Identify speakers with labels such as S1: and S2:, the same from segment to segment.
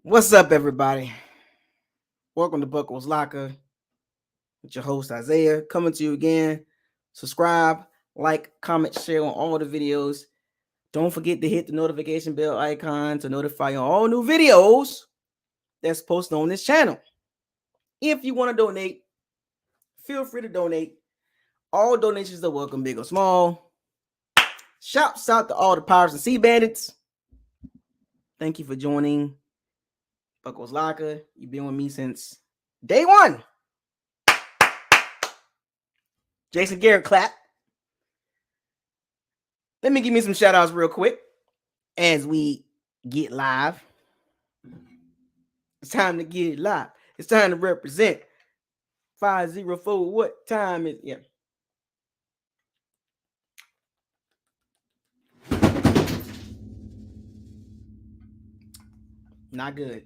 S1: What's up, everybody? Welcome to Buckles Locker with your host Isaiah, coming to you again. Subscribe, like, comment, share on all the videos. Don't forget to hit the notification bell icon to notify you on all new videos that's posted on this channel. If you want to donate, feel free to donate. All donations are welcome, big or small. Shouts out to all the Pirates and Sea Bandits. Thank you for joining Buckles Locker. You've been with me since day one. Jason Garrett clap. Let me give me some shout outs real quick as we get live. It's time to get it live. It's time to represent 504. What time is it? Yeah. Not good.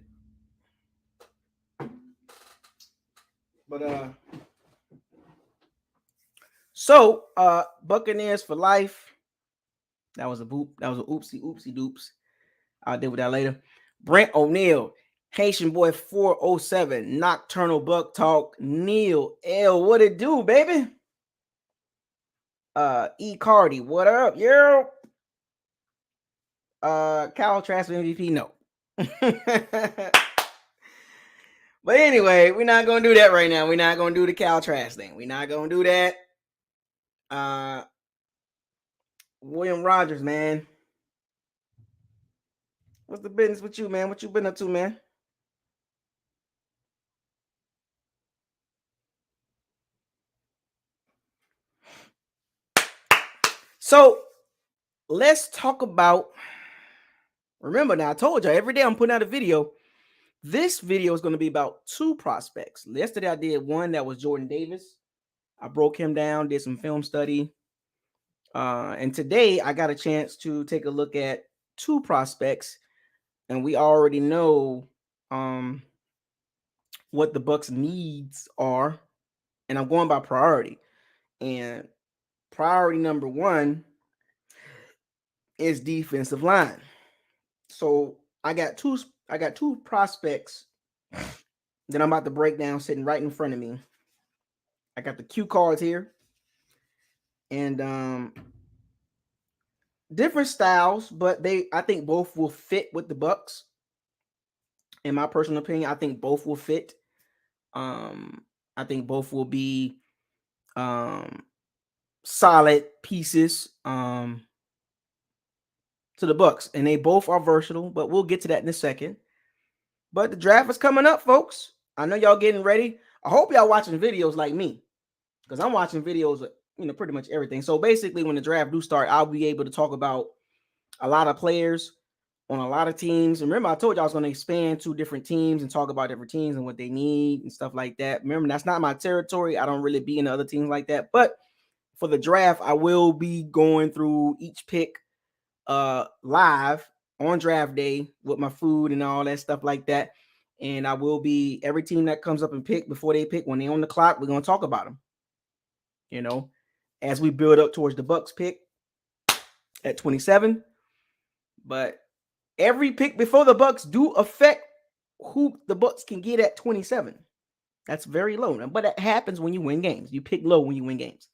S1: But so Buccaneers for life. That was a boop. That was an oopsie doops. I'll deal with that later. Brent O'Neal, Haitian Boy 407, Nocturnal Buck Talk, Neil L. What it do, baby? E. Cardi, what up? Yo. Cal transfer MVP, no. But anyway, we're not gonna do that right now. We're not gonna do the Cal Trash thing. We're not gonna do that. William Rogers, man. What's the business with you, man? What you been up to, man? So let's talk about. Remember now, I told you every day I'm putting out a video. This video is going to be about two prospects. Yesterday I did one that was Jordan Davis. I broke him down, did some film study. And today I got a chance to take a look at two prospects. And we already know what the Bucs needs are. And I'm going by priority. And priority number one is defensive line. So I got two prospects that I'm about to break down sitting right in front of me. I got the cue cards here. And different styles, but I think both will fit with the Bucs. In my personal opinion, I think both will fit. I think both will be solid pieces to the Bucs, and they both are versatile, but we'll get to that in a second. But the draft is coming up, folks. I know y'all getting ready. I hope y'all watching videos like me, because I'm watching videos of, pretty much everything. So basically, when the draft do start, I'll be able to talk about a lot of players on a lot of teams. And remember, I told you I was going to expand to different teams and talk about different teams and what they need and stuff like that. Remember, that's not my territory. I don't really be in other teams like that. But for the draft, I will be going through each pick live on draft day with my food and all that stuff like that. And I will be, every team that comes up and pick before they pick, when they're on the clock, we're going to talk about them, as we build up towards the Bucs pick at 27. But every pick before the Bucs do affect who the Bucs can get at 27. That's very low. But that happens when you win games. You pick low when you win games.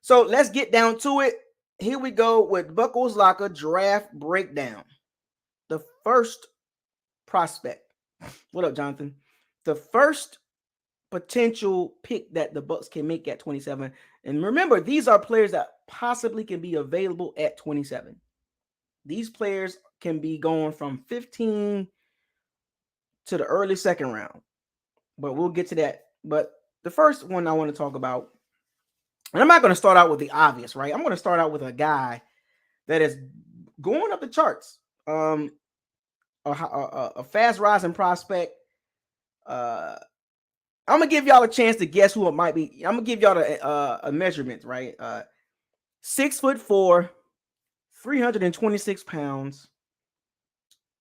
S1: So let's get down to it. Here we go with Buckles Locker draft breakdown. The first prospect. What up, Jonathan? The first potential pick that the Bucs can make at 27. And remember, these are players that possibly can be available at 27. These players can be going from 15 to the early second round. But we'll get to that. But the first one I want to talk about, and I'm not going to start out with the obvious, right? I'm going to start out with a guy that is going up the charts. A fast rising prospect. I'm going to give y'all a chance to guess who it might be. I'm going to give y'all a measurement, right? 6'4", 326 pounds,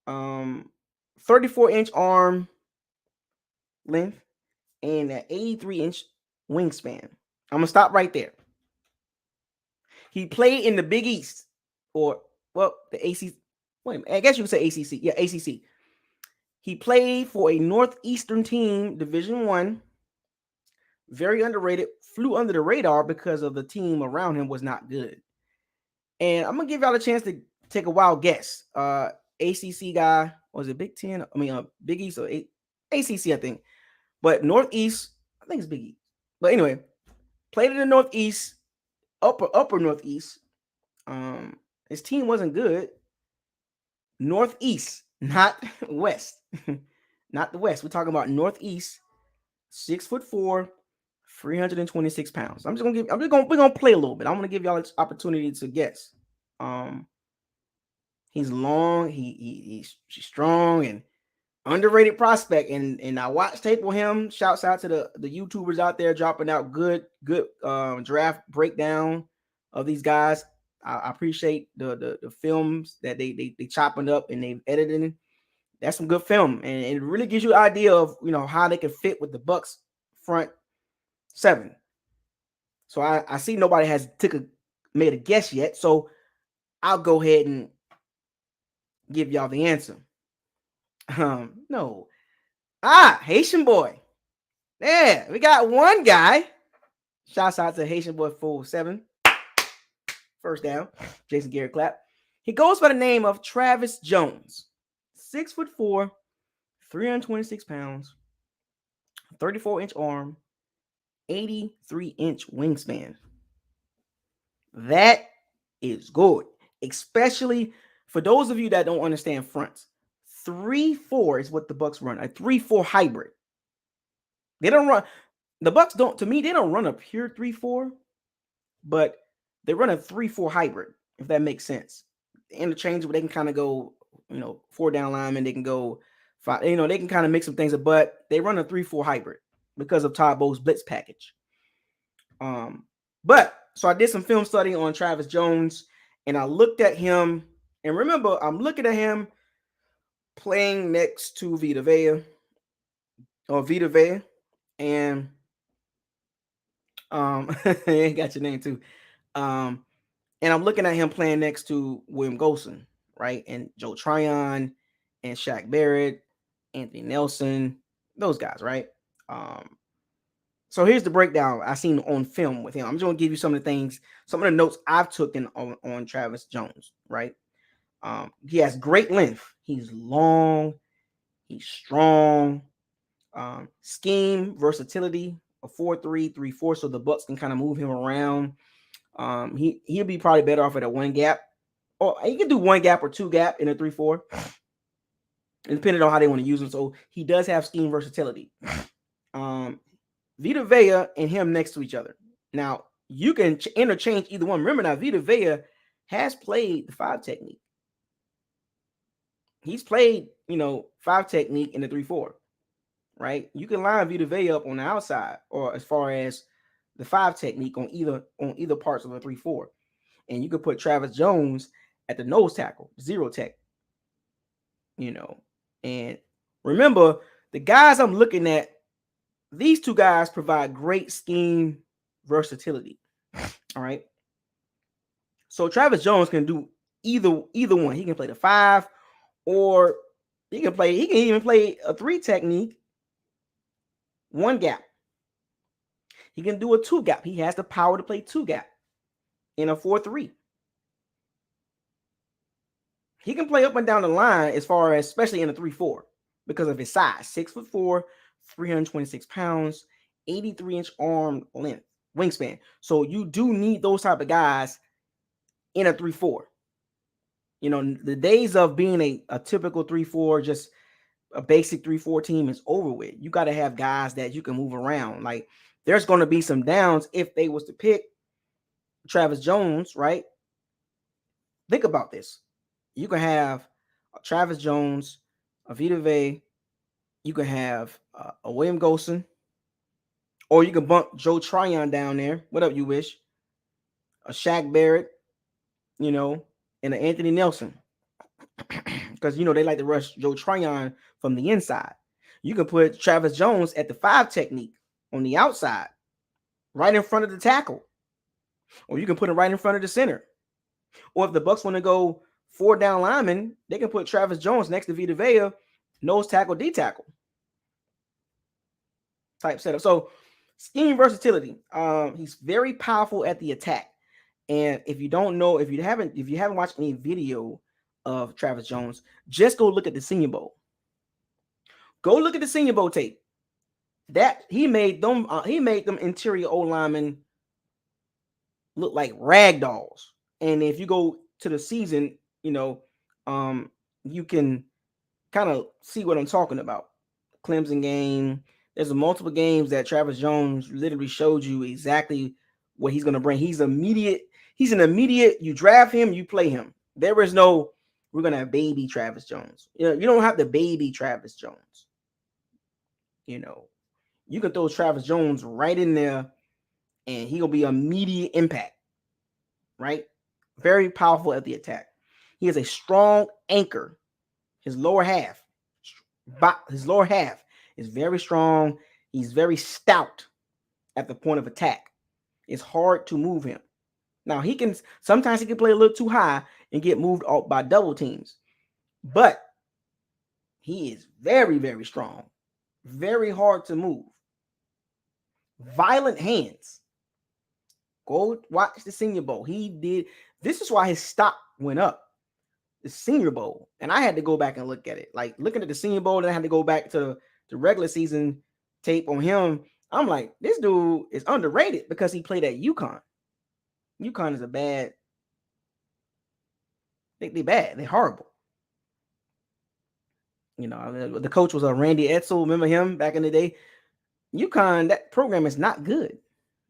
S1: 34-inch arm length, and an 83-inch wingspan. I'm going to stop right there. He played in the Big East, or well, the ACC. Wait, I guess you could say ACC. Yeah, ACC. He played for a Northeastern team, Division One. Very underrated. Flew under the radar because of the team around him was not good. And I'm gonna give y'all a chance to take a wild guess. ACC guy, was it Big Ten? I mean, Big East or ACC, I think. But Northeast, I think it's Big East. But anyway, played in the Northeast, upper Northeast. His team wasn't good. Northeast, not West, not the West. We're talking about Northeast. 6'4", 326 pounds. We're gonna play a little bit. I'm gonna give y'all an opportunity to guess. He's long. He's strong and underrated prospect. And I watched tape with him. Shouts out to the YouTubers out there dropping out good draft breakdown of these guys. I appreciate the films that they chopping up and they've edited. That's some good film, and it really gives you an idea of how they can fit with the Bucs front seven. So I see nobody has made a guess yet, so I'll go ahead and give y'all the answer. No. Haitian boy. Yeah, we got one guy. Shouts out to Haitian boy 407. First down. Jason Garrett clap. He goes by the name of Travis Jones. 6'4", 326 pounds, 34-inch arm, 83-inch wingspan. That is good, especially for those of you that don't understand fronts. 3-4 is what the Bucs run, a 3-4 hybrid. They don't run, the Bucs don't, to me, they don't run a pure 3-4, but they run a 3-4 hybrid, if that makes sense. Interchangeable, they can kind of go, 4 down linemen, they can go 5, they can kind of mix some things up, but they run a 3-4 hybrid because of Todd Bowles' blitz package. But so I did some film study on Travis Jones, and I looked at him, and remember, I'm looking at him playing next to Vita Vea, and I got your name too. And I'm looking at him playing next to William Golson, right? And Joe Tryon and Shaq Barrett, Anthony Nelson, those guys, right? So here's the breakdown I seen on film with him. I'm just gonna give you some of the things, some of the notes I've taken on Travis Jones, right? He has great length. He's long, he's strong, scheme, versatility, a 4-3, 3-4, so the Bucs can kind of move him around. He'll be probably better off at a 1 gap, or he can do 1 gap or 2 gap in a 3-4, depending on how they want to use him. So he does have scheme versatility. Vita Vea and him next to each other. Now you can interchange either one. Remember now, Vita Vea has played the 5 technique. He's played, 5 technique in the 3-4, right? You can line Vita Vea up on the outside, or as far as the 5 technique on either parts of the 3-4, and you could put Travis Jones at the nose tackle, 0 tech. And remember, the guys I'm looking at, these 2 guys provide great scheme versatility. All right. So Travis Jones can do either one. He can play the 5, or he can even play a 3 technique, 1 gap. He can do a 2 gap. He has the power to play 2 gap in a 4-3. He can play up and down the line as far as, especially in a 3-4, because of his size. 6'4", 326 pounds, 83-inch arm length, wingspan. So you do need those type of guys in a 3-4. The days of being a typical 3-4, just a basic 3-4 team is over with. You got to have guys that you can move around. Like, there's going to be some downs if they was to pick Travis Jones, right? Think about this. You can have Travis Jones, a Vita Vea, you can have a William Golson, or you can bump Joe Tryon down there. Whatever you wish. A Shaq Barrett, and an Anthony Nelson. Because, they like to rush Joe Tryon from the inside. You can put Travis Jones at the 5 technique on the outside, right in front of the tackle. Or you can put him right in front of the center. Or if the Bucs want to go 4 down linemen, they can put Travis Jones next to Vita Vea, nose tackle, D tackle type setup. So scheme versatility. He's very powerful at the attack. And if you don't know, if you haven't watched any video of Travis Jones, just go look at the Senior Bowl. Go look at the Senior Bowl tape. That he made them interior O linemen look like rag dolls. And if you go to the season, you can kind of see what I'm talking about. Clemson game. There's multiple games that Travis Jones literally showed you exactly what he's going to bring. He's an immediate, you draft him, you play him. There is no, we're going to have baby Travis Jones. You don't have the baby Travis Jones. You can throw Travis Jones right in there and he'll be immediate impact, right? Very powerful at the attack. He has a strong anchor. His lower half is very strong. He's very stout at the point of attack. It's hard to move him. Now, sometimes he can play a little too high and get moved off by double teams. But he is very, very strong. Very hard to move. Violent hands. Go watch the Senior Bowl. This is why his stock went up. The Senior Bowl. And I had to go back and look at it. Like looking at the Senior Bowl, and I had to go back to the regular season tape on him. I'm like, this dude is underrated because he played at UConn. UConn is a bad. They're bad. They're horrible. The coach was Randy Edsel. Remember him back in the day? UConn, that program is not good.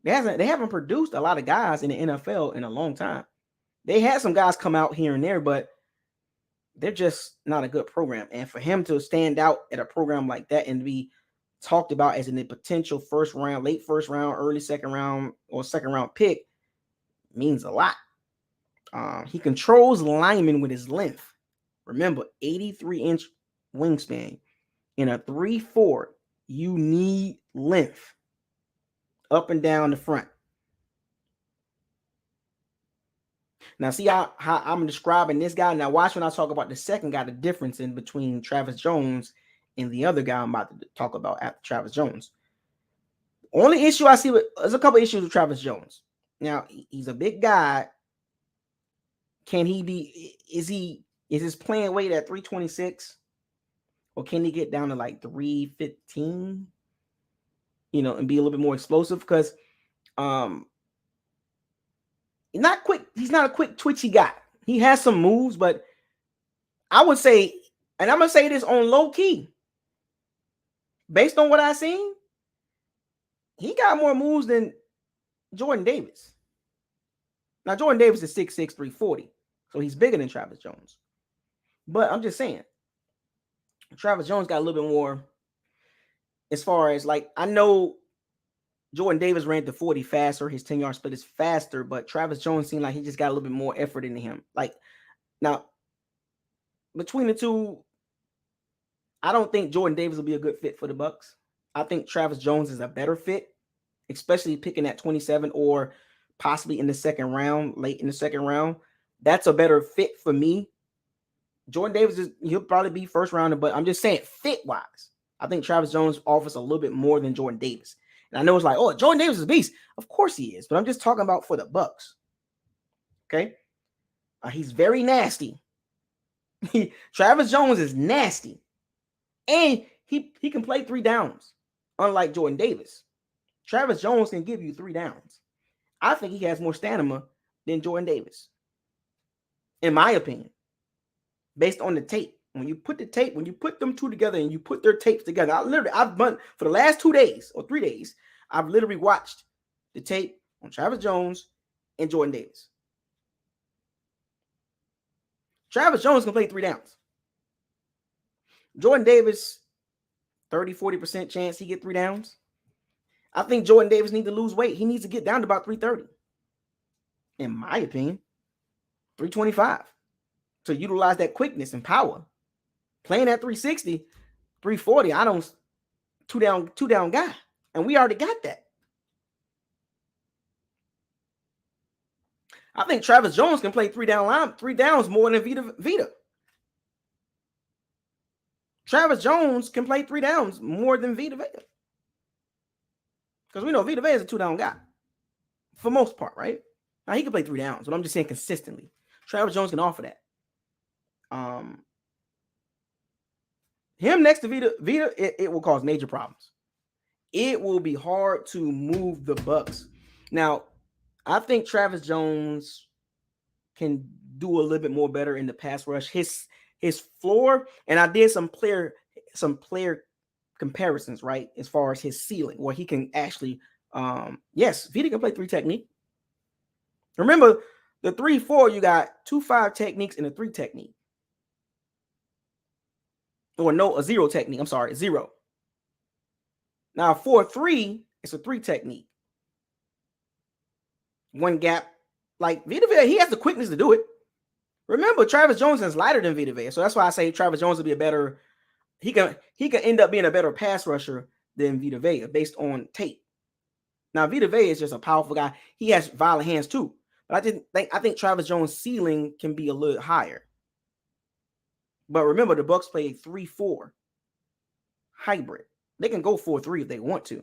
S1: They haven't produced a lot of guys in the NFL in a long time. They had some guys come out here and there, but they're just not a good program. And for him to stand out at a program like that and be talked about as a potential first round, late first round, early second round, or second round pick means a lot. He controls linemen with his length. Remember, 83-inch wingspan. In a 3-4, you need length up and down the front. Now, see how I'm describing this guy. Now, watch when I talk about the second guy, the difference in between Travis Jones and the other guy I'm about to talk about after Travis Jones. Only issue I see there's a couple issues with Travis Jones. Now, he's a big guy. Can he be, is his playing weight at 326? Or can he get down to like 315? And be a little bit more explosive? Because not quick. He's not a quick, twitchy guy. He has some moves, but I would say, and I'm going to say this on low key, based on what I've seen, he got more moves than Jordan Davis. Now, Jordan Davis is 6'6", 340, so he's bigger than Travis Jones. But I'm just saying, Travis Jones got a little bit more as far as, like, I know Jordan Davis ran the 40 faster. His 10-yard split is faster, but Travis Jones seemed like he just got a little bit more effort into him. Like, now, between the two, I don't think Jordan Davis will be a good fit for the Bucs. I think Travis Jones is a better fit, especially picking at 27 or possibly in the second round, late in the second round. That's a better fit for me. Jordan Davis, he'll probably be first rounder, but I'm just saying fit-wise, I think Travis Jones offers a little bit more than Jordan Davis. And I know it's like, oh, Jordan Davis is a beast. Of course he is, but I'm just talking about for the Bucs. Okay? He's very nasty. Travis Jones is nasty. And he can play 3 downs, unlike Jordan Davis. Travis Jones can give you 3 downs. I think he has more stamina than Jordan Davis, in my opinion, based on the tape. When you put them two together and you put their tapes together, I've been for the last 2 days or 3 days, I've literally watched the tape on Travis Jones and Jordan Davis. Travis Jones can play 3 downs. Jordan Davis, 30-40% chance he get 3 downs. I think Jordan Davis needs to lose weight. He needs to get down to about 330. In my opinion, 325. To utilize that quickness and power. Playing at 360, 340, I don't two down guy. And we already got that. I think Travis Jones can play three downs more than Vita. Travis Jones can play 3 downs more than Vita Vea. Because we know Vita Vea is a 2-down guy. For most part, right? Now he can play 3 downs, but I'm just saying consistently. Travis Jones can offer that. Him next to Vita, it will cause major problems. It will be hard to move the Bucs. Now, I think Travis Jones can do a little bit more better in the pass rush. His floor, and I did some player comparisons, right? As far as his ceiling, where he can actually, yes, Vita can play 3 technique. Remember, the 3-4, you got 2-5 techniques and a 3 technique. Or no, a 0 technique. I'm sorry, 0. Now, 4-3, it's a 3 technique. 1 gap. Like Vita Vea, he has the quickness to do it. Remember, Travis Jones is lighter than Vita Vea. So that's why I say Travis Jones will be a better, he can end up being a better pass rusher than Vita Vea based on tape. Now, Vita Vea is just a powerful guy. He has violent hands too. But I think Travis Jones' ceiling can be a little higher. But remember, the Bucs play a 3-4 hybrid. They can go 4-3 if they want to.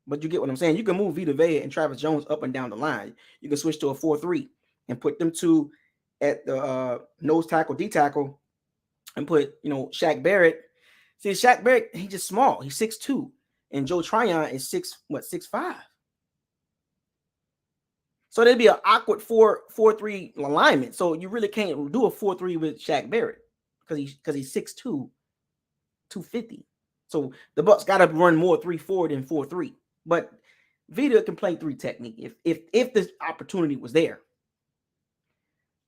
S1: But you get what I'm saying? You can move Vita Vea and Travis Jones up and down the line. You can switch to a 4-3 and put them two at the nose tackle, D tackle, and put, Shaq Barrett. See, Shaq Barrett, he's just small. He's 6'2". And Joe Tryon is 6'5". So there'd be an awkward 4-3 alignment. So you really can't do a 4-3 with Shaq Barrett because he's 6'2", 250. So the Bucs got to run more 3-4 than 4-3. But Vita can play 3 technique if this opportunity was there.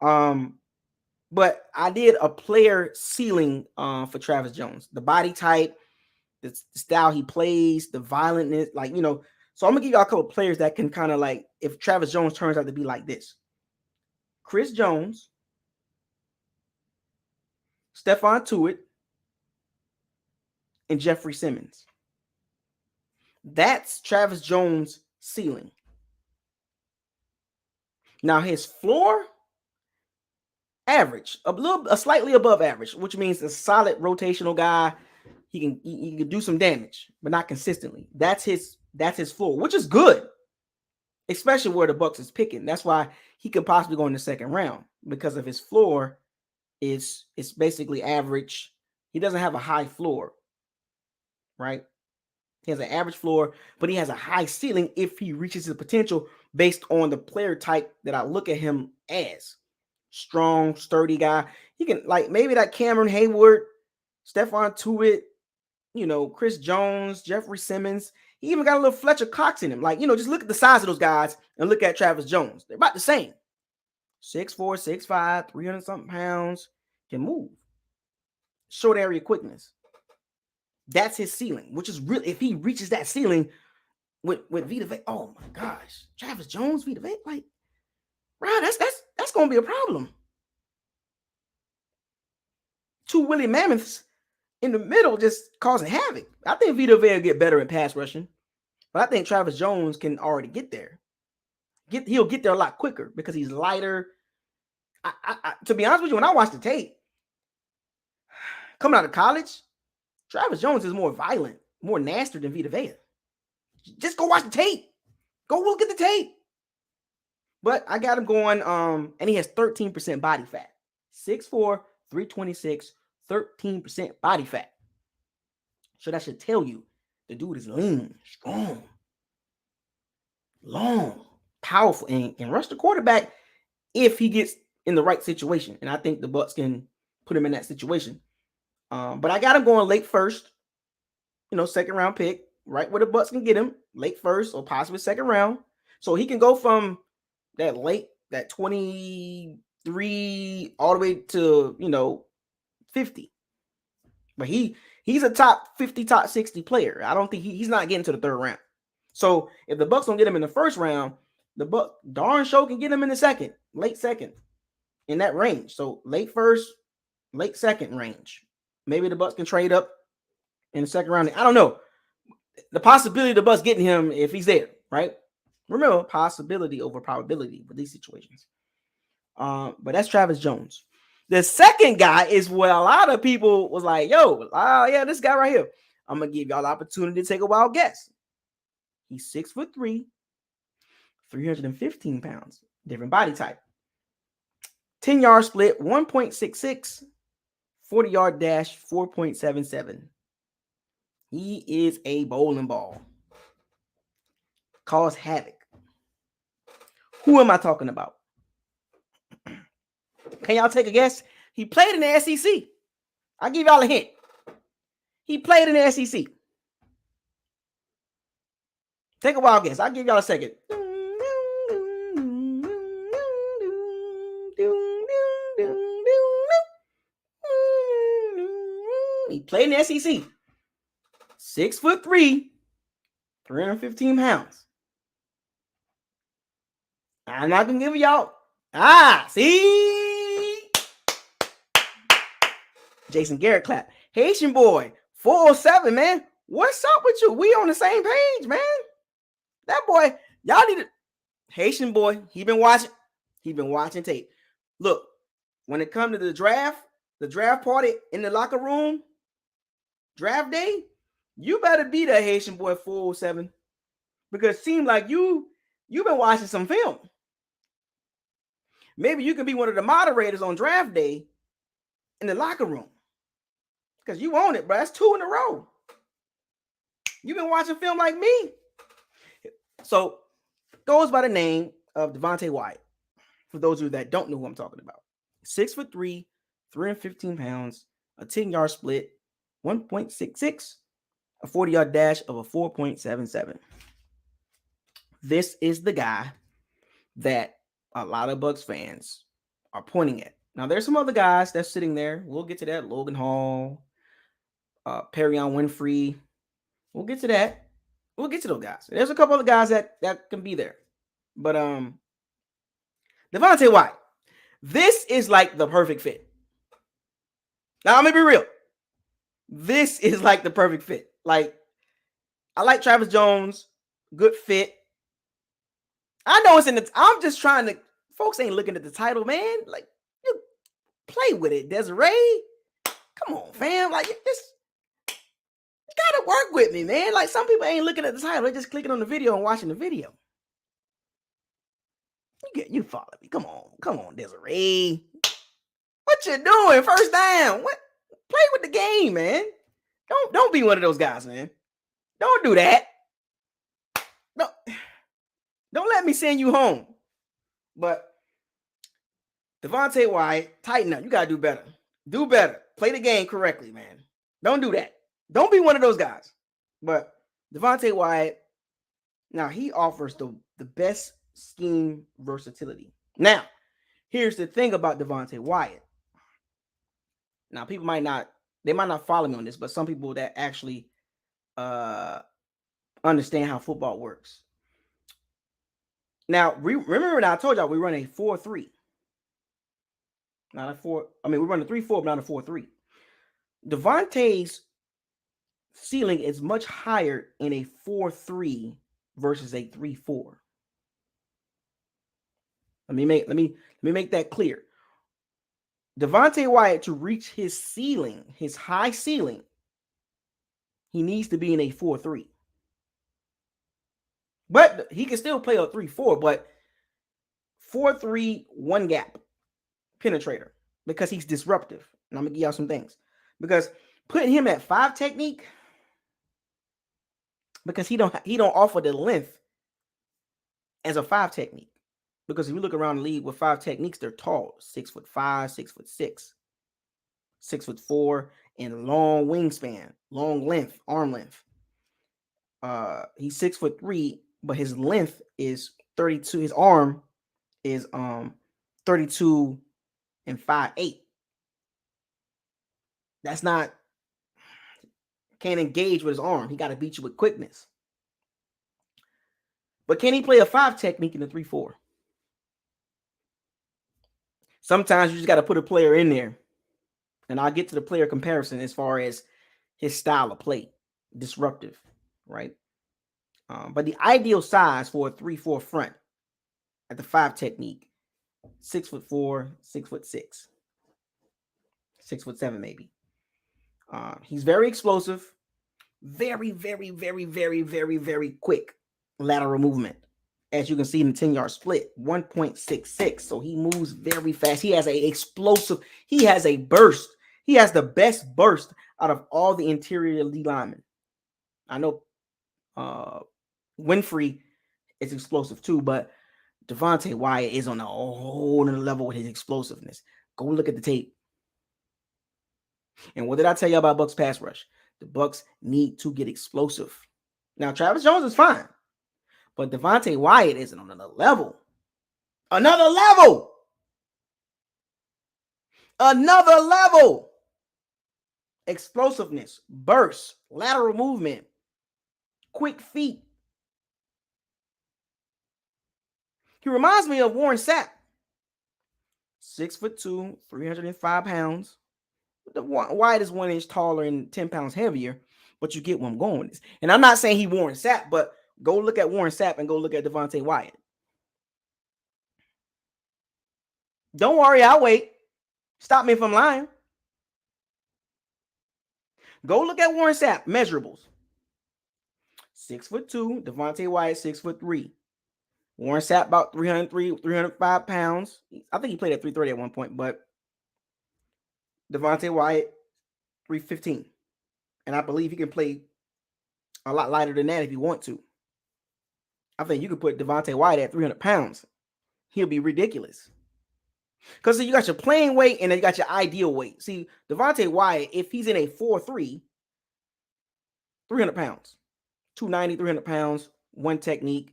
S1: But I did a player ceiling for Travis Jones. The body type, the style he plays, the violentness, So I'm gonna give y'all a couple of players that can kind of if Travis Jones turns out to be like this. Chris Jones, Stephon Tuitt, and Jeffrey Simmons. That's Travis Jones' ceiling. Now his floor, average, a slightly above average, which means a solid rotational guy. He can do some damage, but not consistently. That's his floor, which is good, especially where the Bucs is picking. That's why he could possibly go in the second round, because of his floor is basically average. He doesn't have a high floor, right? He has an average floor, but he has a high ceiling if he reaches his potential based on the player type that I look at him as. Strong, sturdy guy. He can, maybe that Cameron Hayward, Stephon Tuitt, Chris Jones, Jeffrey Simmons. He even got a little Fletcher Cox in him. Just look at the size of those guys and look at Travis Jones. They're about the same. 6'4", 6'5", 300-something pounds. Can move. Short area quickness. That's his ceiling, which is really, if he reaches that ceiling with Vita Vea, oh my gosh, Travis Jones, Vita Vea, bro, that's gonna be a problem. 2 Willie Mammoths in the middle just causing havoc. I think Vita Vea will get better in pass rushing, but I think Travis Jones can already get there. He'll get there a lot quicker because he's lighter. I to be honest with you, when I watched the tape coming out of college, Travis Jones is more violent, more nasty than Vita Vea. Just go watch the tape. Go look at the tape. But I got him going, and he has 13% body fat. 6'4", 326, 13% body fat. So that should tell you the dude is lean, strong, long, powerful, and can rush the quarterback if he gets in the right situation. And I think the Bucs can put him in that situation. But I got him going late first, second round pick, right where the Bucs can get him, late first or possibly second round. So he can go from that 23 all the way to, 50. But he's a top 50, top 60 player. I don't think he's not getting to the third round. So if the Bucs don't get him in the first round, the Bucs darn sure can get him in the second, late second, in that range. So late first, late second range. Maybe the Bucs can trade up in the second round. I don't know. The possibility of the Bucs getting him if he's there, right? Remember, possibility over probability for these situations. But that's Travis Jones. The second guy is where a lot of people was like, yo, yeah, this guy right here. I'm going to give y'all the opportunity to take a wild guess. He's 6'3", 315 pounds, different body type. 10-yard split, 1.66, 40-yard dash, 4.77. He is a bowling ball. Cause havoc. Who am I talking about? Can y'all take a guess? He played in the SEC. I'll give y'all a hint. He played in the SEC. Take a wild guess. I'll give y'all a second. He played in the SEC. 6'3", 315 pounds. I'm not gonna give y'all. See? Jason Garrett clap. Haitian boy, 407, man. What's up with you? We on the same page, man. That boy, y'all need to. Haitian boy, he been watching tape. Look, when it comes to the draft party in the locker room, draft day, you better be that Haitian boy 407. Because it seems like you've been watching some film. Maybe you can be one of the moderators on draft day in the locker room. Because you own it, bro. That's 2 in a row. You've been watching film like me. So, goes by the name of Devonte Wyatt. For those of you that don't know who I'm talking about. 6'3", 315 pounds, a 10-yard split, 1.66, a 40-yard dash of a 4.77. This is the guy that a lot of Bucs fans are pointing at. Now, there's some other guys that's sitting there. We'll get to that. Logan Hall, Perion Winfrey. We'll get to that. We'll get to those guys. There's a couple other guys that can be there. But Devonte Wyatt, this is like the perfect fit. Now, I'm going to be real. This is like the perfect fit. Like, I like Travis Jones. Good fit. I know it's in the. I'm just trying to. Folks ain't looking at the title, man. Like, you play with it, Desiree. Come on, fam. Like, you gotta work with me, man. Like, some people ain't looking at the title. They're just clicking on the video and watching the video. You follow me. Come on, Desiree. What you doing? First down. What? Play with the game, man. Don't be one of those guys, man. Don't do that. Don't let me send you home. But Devonte Wyatt, tighten up. You gotta do better. Do better. Play the game correctly, man. Don't do that. Don't be one of those guys. But Devonte Wyatt, now he offers the best scheme versatility. Now, here's the thing about Devonte Wyatt. Now, people might not follow me on this, but some people that actually understand how football works. Now, remember when I told y'all we run a 4-3. Not a 4. I mean, we run a 3-4, but not a 4-3. Devontae's ceiling is much higher in a 4-3 versus a 3-4. Let me make that clear. Devonte Wyatt, to reach his ceiling, his high ceiling, he needs to be in a 4-3. But he can still play a 3-4, but 4-3, one gap penetrator, because he's disruptive. And I'm gonna give y'all some things. Because putting him at 5 technique, because he don't offer the length as a 5 technique. Because if you look around the league with 5 techniques, they're tall, 6'5", 6'6", 6'4", and long wingspan, long length, arm length. He's 6'3", but his length is 32. His arm is 32 and 5'8". That's not, can't engage with his arm. He got to beat you with quickness. But can he play a 5 technique in a 3-4? Sometimes you just got to put a player in there. And I'll get to the player comparison as far as his style of play. Disruptive, right? But the ideal size for a 3-4 front at the 5 technique 6'4", 6'6", 6'7" maybe. He's very explosive, very, very, very, very, very, very quick lateral movement. As you can see in the 10-yard split, 1.66. So he moves very fast. He has a explosive. He has a burst. He has the best burst out of all the interior D linemen. I know Winfrey is explosive too, but Devonte Wyatt is on a whole other level with his explosiveness. Go look at the tape. And what did I tell you about Bucs pass rush? The Bucs need to get explosive. Now, Travis Jones is fine, but Devonte Wyatt isn't on another level. Another level. Another level. Explosiveness, burst, lateral movement, quick feet. He reminds me of Warren Sapp. 6'2", 305 pounds. The Wyatt is 1 inch taller and 10 pounds heavier, but you get where I'm going with this. And I'm not saying he Warren Sapp, but go look at Warren Sapp and go look at Devonte Wyatt. Don't worry, I'll wait. Stop me if I'm lying. Go look at Warren Sapp measurables. 6'2", Devonte Wyatt 6'3". Warren Sapp about 303, 305 pounds. I think he played at 330 at one point, but Devonte Wyatt 315. And I believe he can play a lot lighter than that if you want to. I think you could put Devonte Wyatt at 300 pounds. He'll be ridiculous. Because you got your playing weight and then you got your ideal weight. See, Devonte Wyatt, if he's in a 4'3", 300 pounds. 290, 300 pounds, one technique.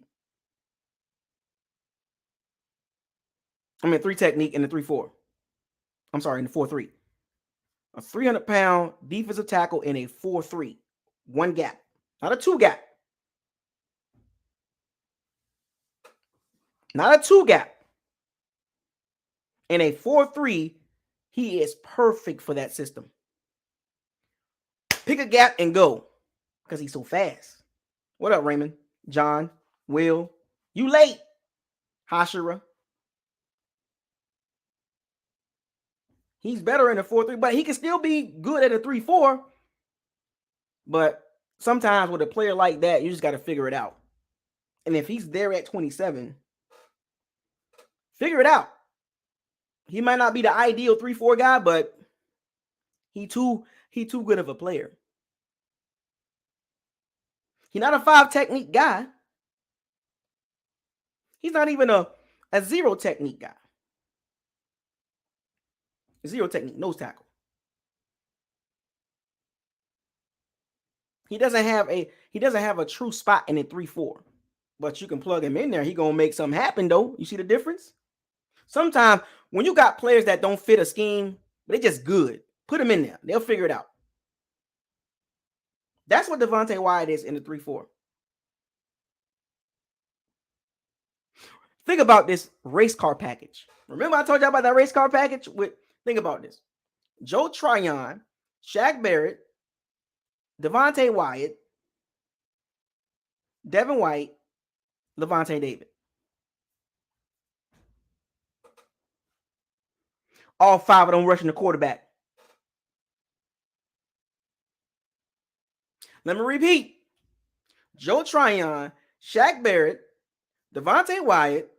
S1: I mean, 3 technique and a 3'4". I'm sorry, in the 4'3". A 300-pound defensive tackle in a 4'3". One gap. Not a 2 gap. Not a 2 gap. In a 4'3", he is perfect for that system. Pick a gap and go. Because he's so fast. What up, Raymond? John? Will? You late? Hashira? He's better in a 4'3", but he can still be good at a 3'4". But sometimes with a player like that, you just got to figure it out. And if he's there at 27, figure it out. He might not be the ideal 3'4" guy, but he too good of a player. He's not a 5 technique guy. He's not even a 0 technique guy. 0 technique, nose tackle. He doesn't have a true spot in a 3'4", but you can plug him in there. He gonna make something happen though. You see the difference? Sometimes when you got players that don't fit a scheme, but they're just good, put them in there. They'll figure it out. That's what Devonte Wyatt is in the 3'4". Think about this race car package. Remember I told you about that race car package? Think about this. Joe Tryon, Shaq Barrett, Devonte Wyatt, Devin White, Levante David. All 5 of them rushing the quarterback. Let me repeat. Joe Tryon, Shaq Barrett, Devonte Wyatt,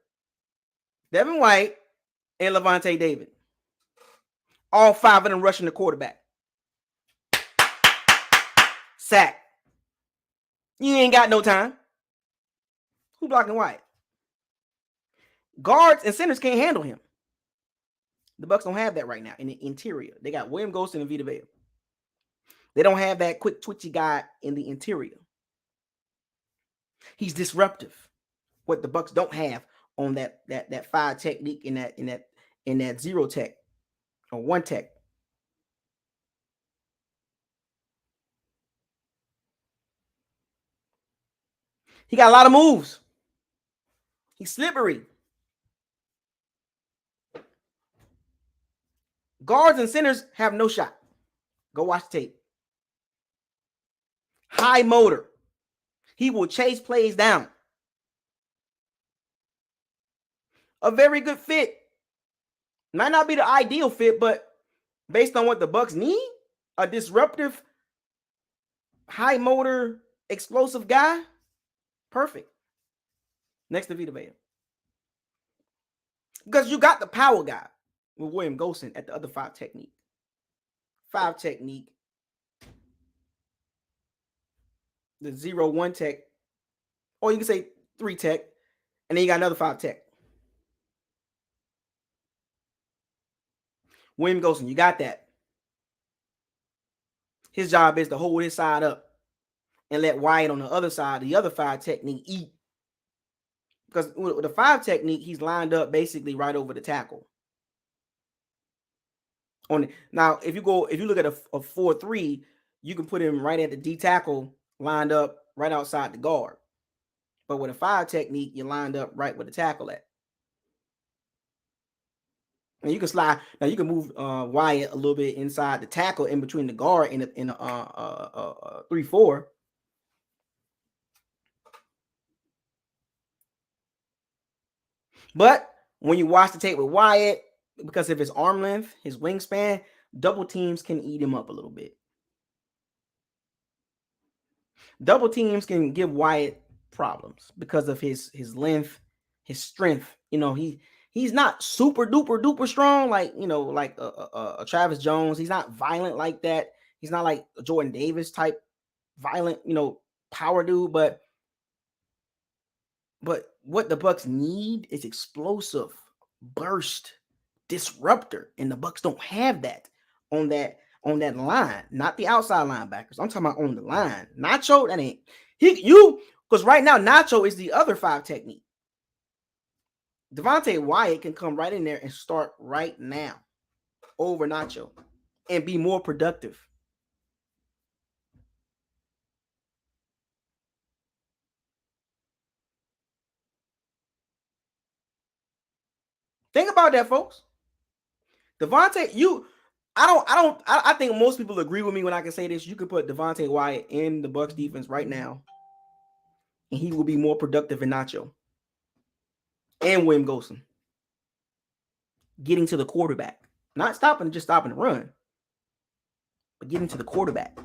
S1: Devin White, and Levante David. All 5 of them rushing the quarterback. Sack. You ain't got no time. Who blocking Wyatt? Guards and centers can't handle him. The Bucs don't have that right now in the interior. They got William Golston and Vita Vea. They don't have that quick, twitchy guy in the interior. He's disruptive. What the Bucs don't have on that 5 technique in that 0 tech or 1 tech. He got a lot of moves. He's slippery. Guards and centers have no shot. Go watch the tape. High motor. He will chase plays down. A very good fit Might not be the ideal fit, but based on what the Bucs need, a disruptive, high motor, explosive guy, perfect. Next to Vita Vea. Because you got the power guy with William Golson at the other 5 technique. 5 technique. The 0-1 tech. Or you can say 3 tech. And then you got another 5 tech. William Golson, you got that. His job is to hold his side up and let Wyatt on the other side, the other 5 technique, eat. Because with the 5 technique, he's lined up basically right over the tackle. Now, if you look at a 4-3, you can put him right at the D tackle, lined up right outside the guard. But with a 5 technique, you're lined up right where the tackle at. And you can slide. Now you can move Wyatt a little bit inside the tackle in between the guard in a 3-4. But when you watch the tape with Wyatt, because of his arm length, his wingspan, double teams can eat him up a little bit. Double teams can give Wyatt problems because of his length, his strength. You know, he's not super duper strong like, you know, like a Travis Jones. He's not violent like that. He's not like a Jordan Davis type violent, you know, power dude. But what the Bucs need is explosive burst disruptor, and the Bucs don't have that on that line, not the outside linebackers. I'm talking about on the line. Nacho, that ain't because right now Nacho is the other 5 technique. Devonte Wyatt can come right in there and start right now over Nacho and be more productive. Think about that, folks. Devonte, I think most people agree with me when I can say this. You could put Devonte Wyatt in the Bucs defense right now, and he will be more productive than Nacho and William Golson. Getting to the quarterback. Not just stopping the run, but getting to the quarterback.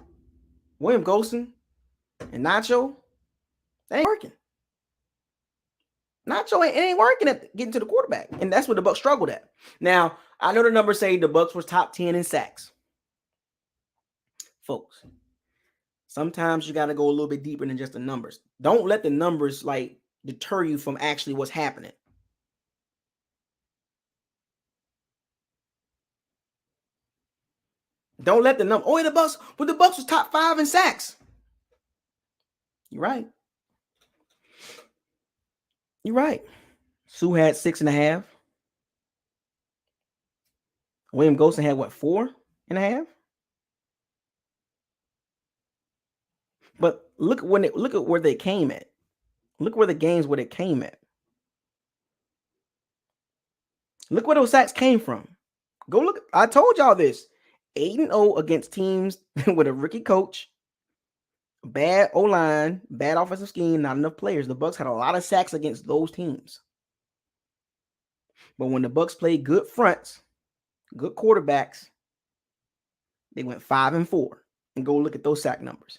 S1: William Golson and Nacho, that ain't working. Nacho ain't working at getting to the quarterback, and that's what the Bucs struggled at. Now, I know the numbers say the Bucs was top 10 in sacks. Folks, sometimes you got to go a little bit deeper than just the numbers. Don't let the numbers like deter you from actually what's happening. Don't let the number. Oh, the Bucs was top 5 in sacks. You're right. You're right. Sue had 6.5. William Golson had what, 4.5? But look at where they came at. Look where the games where they came at. Look where those sacks came from. Go look. I told y'all this. 8-0 against teams with a rookie coach, bad O-line, bad offensive scheme, not enough players. The Bucs had a lot of sacks against those teams. But when the Bucs played good fronts, good quarterbacks, they went 5-4. And go look at those sack numbers.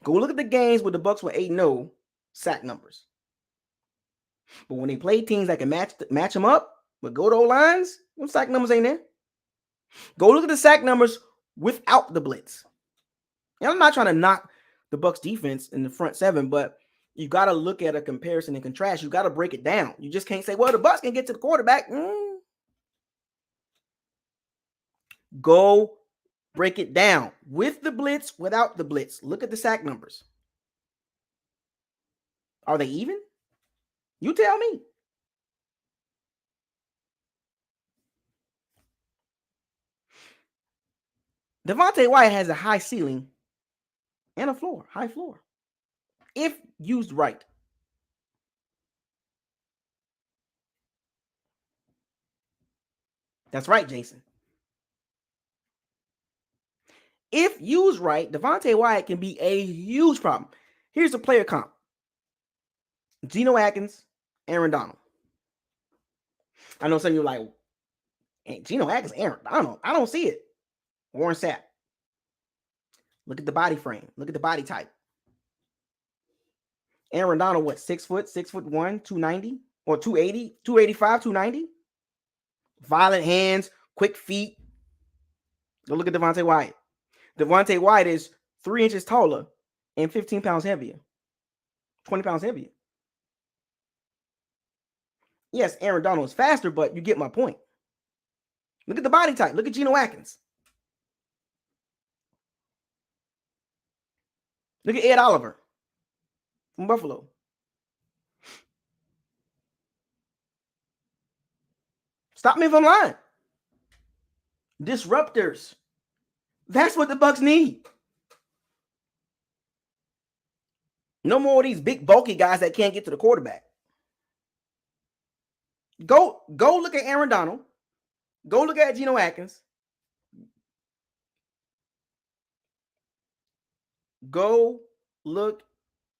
S1: Go look at the games where the Bucs were 8-0 sack numbers. But when they play teams that can match them up with good O-lines, those sack numbers ain't there. Go look at the sack numbers without the blitz. And I'm not trying to knock the Bucs defense in the front 7, but you got to look at a comparison and contrast. You got to break it down. You just can't say, well, the Bucs can get to the quarterback. Go break it down with the blitz, without the blitz. Look at the sack numbers. Are they even? You tell me. Devonte Wyatt has a high ceiling and a floor, high floor, if used right. That's right, Jason. If used right, Devonte Wyatt can be a huge problem. Here's a player comp. Geno Atkins, Aaron Donald. I know some of you are like, And Geno Atkins, Aaron Donald. I don't see it. Warren Sapp. Look at the body frame. Look at the body type. Aaron Donald, what, 6 foot, 6'1", 290 or 280, 285, 290? Violent hands, quick feet. Go look at Devonte Wyatt. Devonte Wyatt is 3 inches taller and 15 pounds heavier. 20 pounds heavier. Yes, Aaron Donald is faster, but you get my point. Look at the body type. Look at Geno Atkins. Look at Ed Oliver from Buffalo. Stop me if I'm lying. Disruptors. That's what the Bucs need. No more of these big, bulky guys that can't get to the quarterback. Go look at Aaron Donald. Go look at Geno Atkins. Go look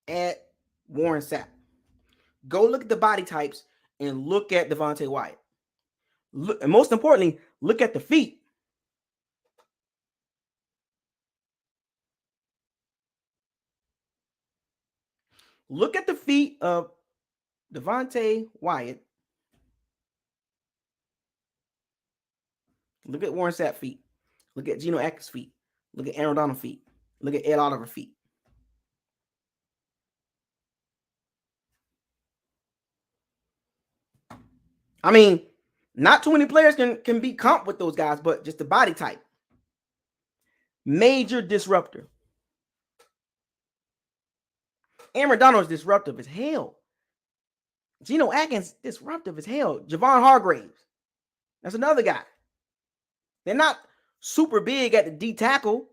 S1: at Warren Sapp. Go look at the body types and look at Devonte Wyatt. Look, and most importantly, look at the feet. Look at the feet of Devonte Wyatt. Look at Warren Sapp feet. Look at Geno Atkins feet. Look at Aaron Donald feet. Look at Ed Oliver feet. I mean, not too many players can be comp with those guys, but just the body type. Major disruptor. Aaron Donald is disruptive as hell. Geno Atkins, disruptive as hell. Javon Hargraves. That's another guy. They're not super big at the D tackle.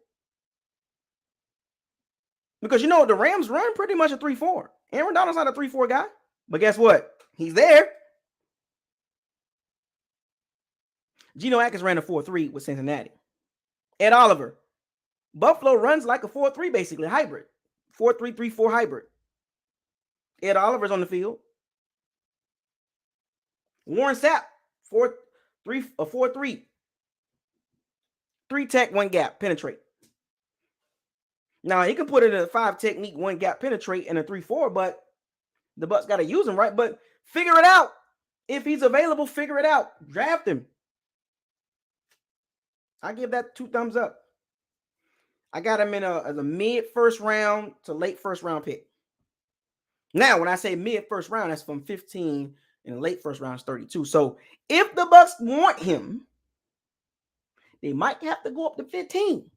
S1: Because, you know, the Rams run pretty much a 3-4. Aaron Donald's not a 3-4 guy. But guess what? He's there. Geno Atkins ran a 4-3 with Cincinnati. Ed Oliver. Buffalo runs like a 4-3, basically, hybrid. 4-3-3-4 hybrid. Ed Oliver's on the field. Warren Sapp, 4-3. 3 tech, 1 gap, penetrate. Now, he can put it in a 5 technique, 1 gap, penetrate, and a 3-4, but the Bucs got to use him, right? But figure it out. If he's available, figure it out. Draft him. I give that 2 thumbs up. I got him in as a mid-first round to late first round pick. Now, when I say mid-first round, that's from 15, and the late first round is 32. So if the Bucs want him, they might have to go up to 15.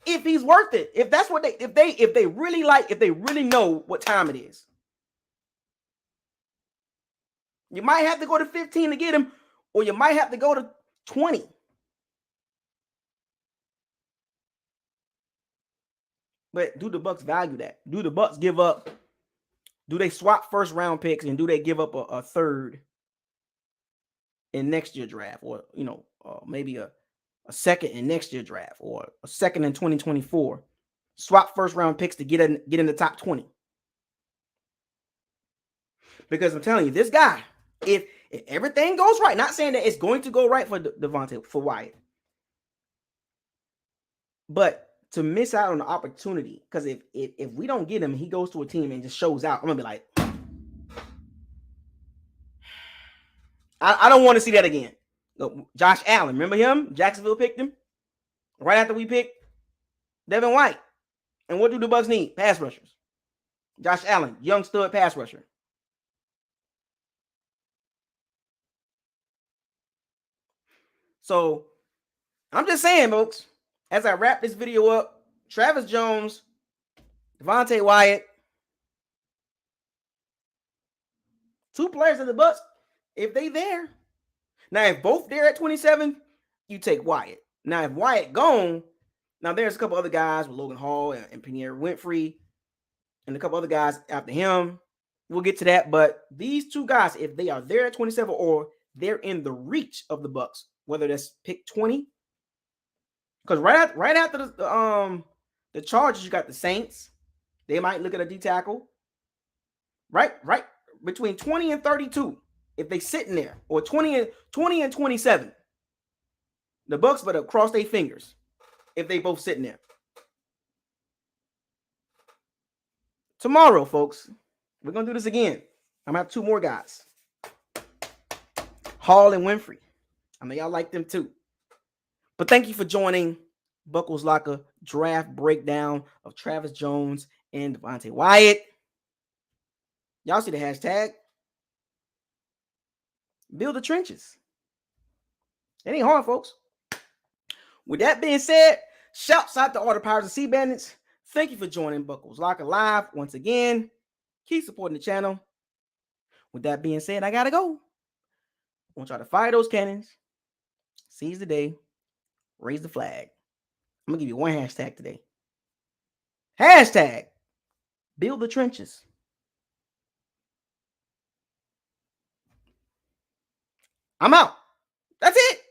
S1: If he's worth it. If that's what if they really like, if they really know what time it is. You might have to go to 15 to get him, or you might have to go to 20. But do the Bucs value that? Do the Bucs give up? Do they swap first round picks, and do they give up a third in next year draft, or maybe a second in next year draft, or a second in 2024? Swap first round picks to get in the top 20. Because I'm telling you, this guy, if everything goes right, not saying that it's going to go right for Devonte, for Wyatt, but to miss out on the opportunity, because if we don't get him, he goes to a team and just shows out, I'm gonna be like, I don't want to see that again. Josh Allen, remember him? Jacksonville picked him right after we picked Devin White. And what do the Bucs need? Pass rushers. Josh Allen, young stud pass rusher. So I'm just saying, folks, as I wrap this video up, Travis Jones, Devonte Wyatt, 2 players in the Bucs, if they there. Now, if both there at 27, you take Wyatt. Now, if Wyatt gone, now there's a couple other guys with Logan Hall and Pierre Winfrey and a couple other guys after him. We'll get to that. But these 2 guys, if they are there at 27 or they're in the reach of the Bucs, whether that's pick 20, because right after the Chargers, you got the Saints. They might look at a D tackle. Right between 20 and 32. if they sitting there, or 20 and 27, the Bucs better cross their fingers if they both sitting there. Tomorrow, folks, we're going to do this again. I'm going to have 2 more guys. Hall and Winfrey. I know y'all like them too. But thank you for joining Buckles Locker draft breakdown of Travis Jones and Devonte Wyatt. Y'all see the hashtag? Build the trenches. It ain't hard, folks. With that being said, shouts out to all the Pirates and Sea Bandits. Thank you for joining Buckles Locker Live once again. Keep supporting the channel. With that being said, I gotta go. I want y'all to fire those cannons. Seize the day. Raise the flag. I'm gonna give you one hashtag today. Hashtag build the trenches. I'm out. That's it.